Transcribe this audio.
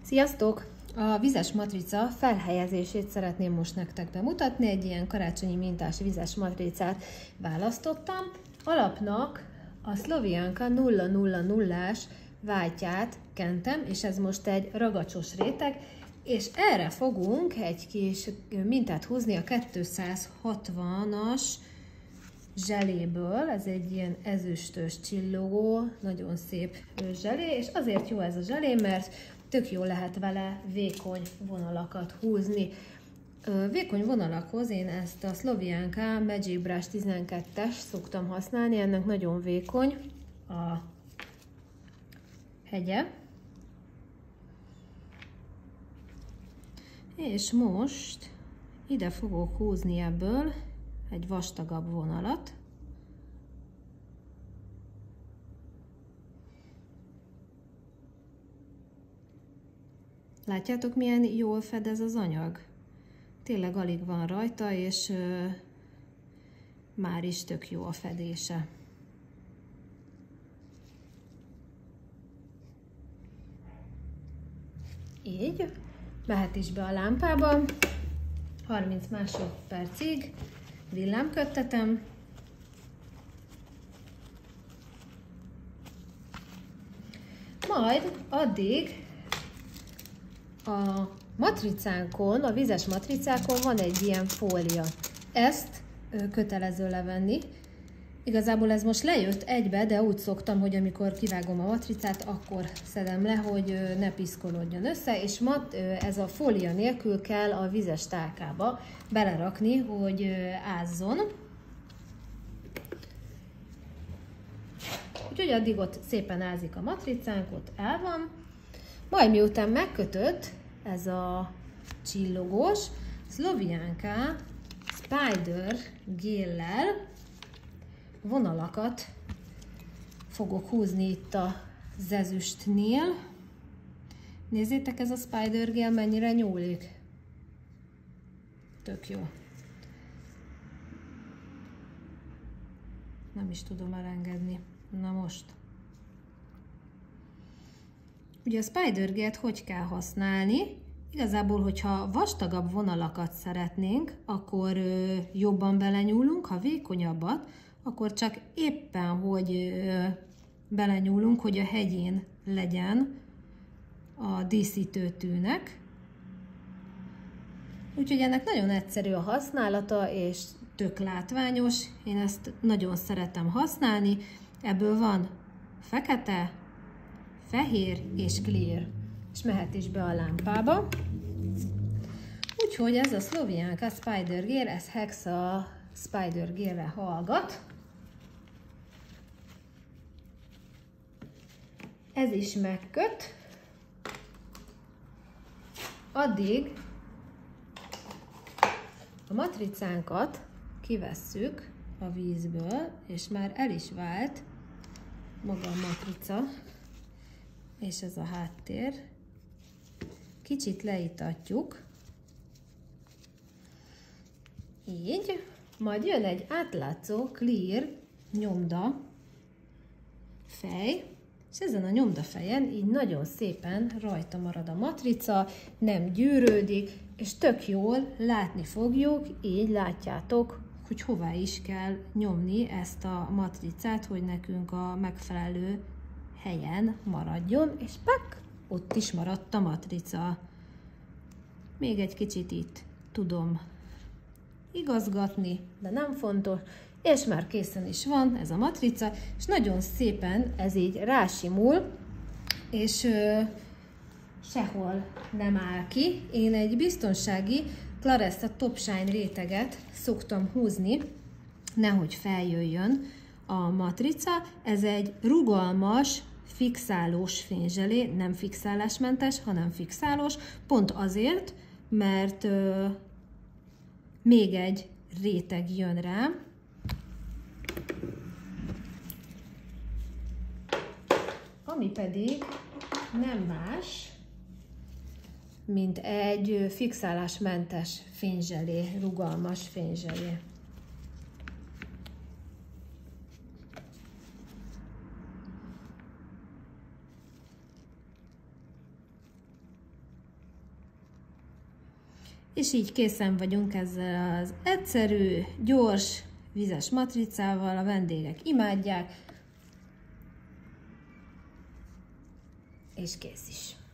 Sziasztok! A vizes matrica felhelyezését szeretném most nektek bemutatni. Egy ilyen karácsonyi mintás vizes matricát választottam. Alapnak a Slovianka 000-ás vájtját kentem, és ez most egy ragacsos réteg, és erre fogunk egy kis mintát húzni a 260-as zseléből. Ez egy ilyen ezüstös csillogó, nagyon szép zselé, és azért jó ez a zselé, mert tök jól lehet vele vékony vonalakat húzni. Vékony vonalakhoz én ezt a Slovianka Magic Brush 12-es szoktam használni, ennek nagyon vékony a hegye. És most ide fogok húzni ebből egy vastagabb vonalat. Látjátok, milyen jól fedez az anyag? Tényleg alig van rajta, és már is tök jó a fedése. Így, mehet is be a lámpába, 30 másodpercig villámködtetem. Majd addig a matricánkon, a vizes matricákon van egy ilyen fólia. Ezt kötelező levenni. Igazából ez most lejött egybe, de úgy szoktam, hogy amikor kivágom a matricát, akkor szedem le, hogy ne piszkolódjon össze, és ez a fólia nélkül kell a vizes tálkába belerakni, hogy ázzon. Úgyhogy addig ott szépen ázik a matricánk, ott el van. Majd miután megkötött ez a csillogós Slovianka Spider géllel vonalakat fogok húzni itt az ezüstnél. Nézzétek, ez a Spider gél mennyire nyúlik. Tök jó. Nem is tudom elengedni. Na most. Ugye a Spider gélt hogy kell használni? Igazából, hogyha vastagabb vonalakat szeretnénk, akkor jobban belenyúlunk, ha vékonyabbat, akkor csak éppen, hogy belenyúlunk, hogy a hegyén legyen a díszítőtűnek. Úgyhogy ennek nagyon egyszerű a használata, és tök látványos. Én ezt nagyon szeretem használni. Ebből van fekete, fehér és clear, és mehet is be a lámpába. Úgyhogy ez a Slovianka Spider gél, ez Hexa Spider gélre hallgat. Ez is megköt. Addig a matricánkat kivesszük a vízből, és már el is vált maga a matrica, és ez a háttér. Kicsit leítatjuk. Így. Majd jön egy átlátszó clear nyomda fej, és ezen a nyomdafejen így nagyon szépen rajta marad a matrica, nem gyűrődik, és tök jól látni fogjuk, így látjátok, hogy hová is kell nyomni ezt a matricát, hogy nekünk a megfelelő helyen maradjon, és pak, ott is maradt a matrica. Még egy kicsit itt tudom igazgatni, de nem fontos, és már készen is van ez a matrica, és nagyon szépen ez így rásimul, és sehol nem áll ki. Én egy biztonsági Claressa Top Shine réteget szoktam húzni, nehogy feljöjjön a matrica. Ez egy rugalmas, fixálós fényzselé, nem fixálásmentes, hanem fixálós, pont azért, mert még egy réteg jön rá, ami pedig nem más, mint egy fixálásmentes fényzselé, rugalmas fényzselé. És így készen vagyunk ezzel az egyszerű, gyors, vizes matricával, a vendégek imádják, és kész is.